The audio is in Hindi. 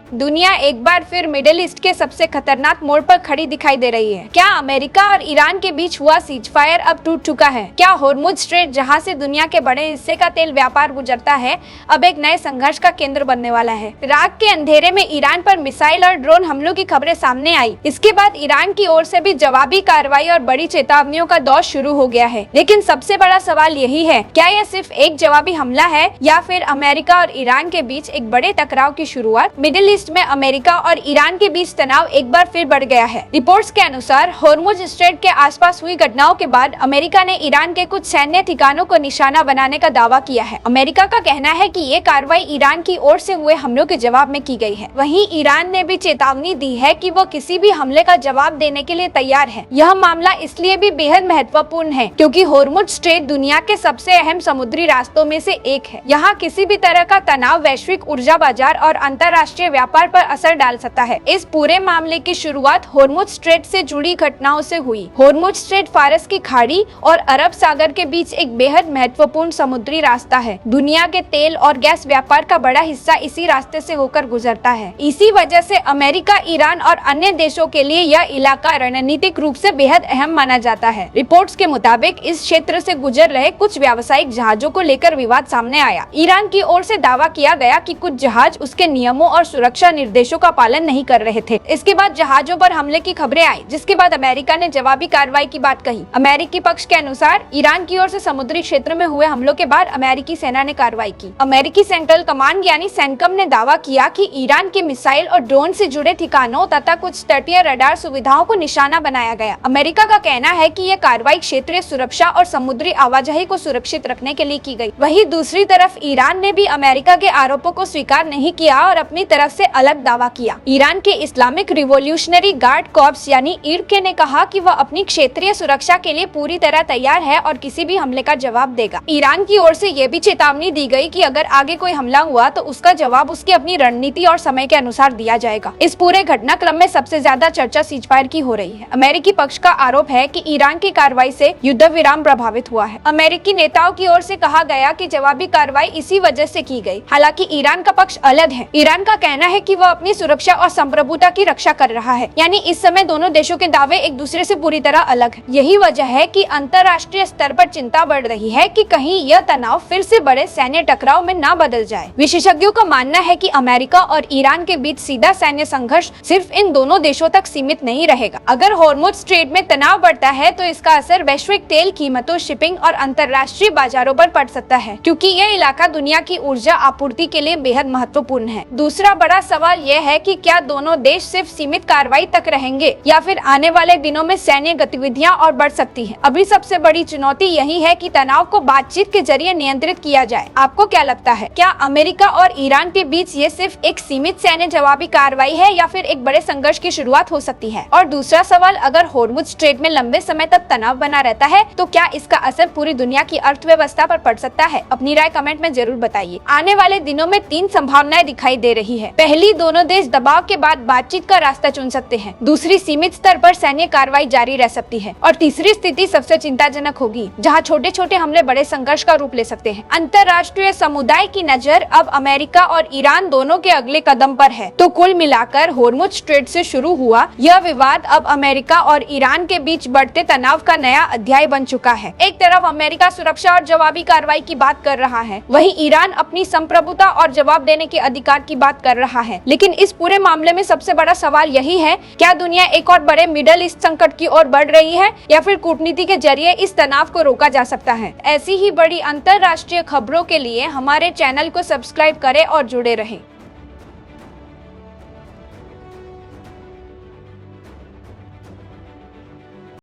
दुनिया एक बार फिर मिडिल ईस्ट के सबसे खतरनाक मोड़ पर खड़ी दिखाई दे रही है। क्या अमेरिका और ईरान के बीच हुआ सीजफायर अब टूट चुका है? क्या होर्मुज स्ट्रेट, जहां से दुनिया के बड़े हिस्से का तेल व्यापार गुजरता है, अब एक नए संघर्ष का केंद्र बनने वाला है? रात के अंधेरे में ईरान पर मिसाइल और ड्रोन हमलों की खबरें सामने आई। इसके बाद ईरान की ओर से भी जवाबी कार्रवाई और बड़ी चेतावनियों का दौर शुरू हो गया है। लेकिन सबसे बड़ा सवाल यही है, क्या यह सिर्फ एक जवाबी हमला है या फिर अमेरिका और ईरान के बीच एक बड़े टकराव की शुरुआत? मिडिल ईस्ट में अमेरिका और ईरान के बीच तनाव एक बार फिर बढ़ गया है। रिपोर्ट्स के अनुसार होर्मुज स्ट्रेट के आसपास हुई घटनाओं के बाद अमेरिका ने ईरान के कुछ सैन्य ठिकानों को निशाना बनाने का दावा किया है। अमेरिका का कहना है कि ये कार्रवाई ईरान की ओर से हुए हमलों के जवाब में की गई है। वहीं ईरान ने भी चेतावनी दी है कि वो किसी भी हमले का जवाब देने के लिए तैयार है। यह मामला इसलिए भी बेहद महत्वपूर्ण है क्योंकि होर्मुज स्ट्रेट दुनिया के सबसे अहम समुद्री रास्तों में से एक है। यहाँ किसी भी तरह का तनाव वैश्विक ऊर्जा बाजार और अंतर्राष्ट्रीय व्यापार पर असर डाल सकता है। इस पूरे मामले की शुरुआत होर्मुज स्ट्रेट से जुड़ी घटनाओं से हुई। होर्मुज स्ट्रेट फारस की खाड़ी और अरब सागर के बीच एक बेहद महत्वपूर्ण समुद्री रास्ता है। दुनिया के तेल और गैस व्यापार का बड़ा हिस्सा इसी रास्ते से होकर गुजरता है। इसी वजह से अमेरिका, ईरान और अन्य देशों के लिए यह इलाका रणनीतिक रूप से बेहद अहम माना जाता है। रिपोर्ट्स के मुताबिक इस क्षेत्र से गुजर रहे कुछ व्यावसायिक जहाजों को लेकर विवाद सामने आया। ईरान की ओर से दावा किया गया कि कुछ जहाज उसके नियमों और सुरक्षा निर्देशों का पालन नहीं कर रहे थे। इसके बाद जहाजों पर हमले की खबरें आई, जिसके बाद अमेरिका ने जवाबी कार्रवाई की बात कही। अमेरिकी पक्ष के अनुसार ईरान की ओर से समुद्री क्षेत्र में हुए हमलों के बाद अमेरिकी सेना ने कार्रवाई की। अमेरिकी सेंट्रल कमांड यानी सेंटकम ने दावा किया कि ईरान के मिसाइल और ड्रोन से जुड़े ठिकानों तथा कुछ तटीय रडार सुविधाओं को निशाना बनाया गया। अमेरिका का कहना है कि यह कार्रवाई क्षेत्रीय सुरक्षा और समुद्री आवाजाही को सुरक्षित रखने के लिए की गई। वहीं दूसरी तरफ ईरान ने भी अमेरिका के आरोपों को स्वीकार नहीं किया और अपनी तरफ से अलग दावा किया। ईरान के इस्लामिक रिवोल्यूशनरी गार्ड कॉर्प्स यानी ईरके ने कहा कि वह अपनी क्षेत्रीय सुरक्षा के लिए पूरी तरह तैयार है और किसी भी हमले का जवाब देगा। ईरान की ओर से यह भी चेतावनी दी गई कि अगर आगे कोई हमला हुआ तो उसका जवाब उसकी अपनी रणनीति और समय के अनुसार दिया जाएगा। इस पूरे घटनाक्रम में सबसे ज्यादा चर्चा सीजफायर की हो रही है। अमेरिकी पक्ष का आरोप है कि ईरान की कार्रवाई से युद्ध विराम प्रभावित हुआ है। अमेरिकी नेताओं की ओर से कहा गया कि जवाबी कार्रवाई इसी वजह से की गई। हालांकि ईरान का पक्ष अलग है। ईरान का कहना है कि वह अपनी सुरक्षा और संप्रभुता की रक्षा कर रहा है, यानी इस समय दोनों देशों के दावे एक दूसरे से पूरी तरह अलग है। यही वजह है कि अंतर्राष्ट्रीय स्तर पर चिंता बढ़ रही है कि कहीं यह तनाव फिर से बड़े सैन्य टकराव में न बदल जाए। विशेषज्ञों का मानना है कि अमेरिका और ईरान के बीच सीधा सैन्य संघर्ष सिर्फ इन दोनों देशों तक सीमित नहीं रहेगा। अगर होर्मुज स्ट्रेट में तनाव बढ़ता है तो इसका असर वैश्विक तेल कीमतों, शिपिंग और अंतर्राष्ट्रीय बाजारों पर पड़ सकता है, क्योंकि यह इलाका दुनिया की ऊर्जा आपूर्ति के लिए बेहद महत्वपूर्ण है। दूसरा बड़ा सवाल यह है कि क्या दोनों देश सिर्फ सीमित कार्रवाई तक रहेंगे या फिर आने वाले दिनों में सैन्य गतिविधियां और बढ़ सकती हैं। अभी सबसे बड़ी चुनौती यही है कि तनाव को बातचीत के जरिए नियंत्रित किया जाए। आपको क्या लगता है, क्या अमेरिका और ईरान के बीच ये सिर्फ एक सीमित सैन्य जवाबी कार्रवाई है या फिर एक बड़े संघर्ष की शुरुआत हो सकती है? और दूसरा सवाल, अगर होर्मुज स्ट्रेट में लंबे समय तक तनाव बना रहता है तो क्या इसका असर पूरी दुनिया की अर्थव्यवस्था पर पड़ सकता है? अपनी राय कमेंट में जरूर बताइए। आने वाले दिनों में 3 संभावनाएं दिखाई दे रही है। पहली, दोनों देश दबाव के बाद बातचीत का रास्ता चुन सकते हैं। दूसरी, सीमित स्तर पर सैन्य कार्रवाई जारी रह सकती है। और तीसरी स्थिति सबसे चिंताजनक होगी, जहां छोटे छोटे हमले बड़े संघर्ष का रूप ले सकते हैं। अंतर्राष्ट्रीय समुदाय की नजर अब अमेरिका और ईरान दोनों के अगले कदम पर है। तो कुल मिलाकर होर्मुज स्ट्रेट से शुरू हुआ यह विवाद अब अमेरिका और ईरान के बीच बढ़ते तनाव का नया अध्याय बन चुका है। एक तरफ अमेरिका सुरक्षा और जवाबी कार्रवाई की बात कर रहा है, वहीं ईरान अपनी संप्रभुता और जवाब देने के अधिकार की बात कर रहा है। लेकिन इस पूरे मामले में सबसे बड़ा सवाल यही है, क्या दुनिया एक और बड़े मिडिल ईस्ट संकट की ओर बढ़ रही है या फिर कूटनीति के जरिए इस तनाव को रोका जा सकता है? ऐसी ही बड़ी अंतर्राष्ट्रीय खबरों के लिए हमारे चैनल को सब्सक्राइब करें और जुड़े रहें।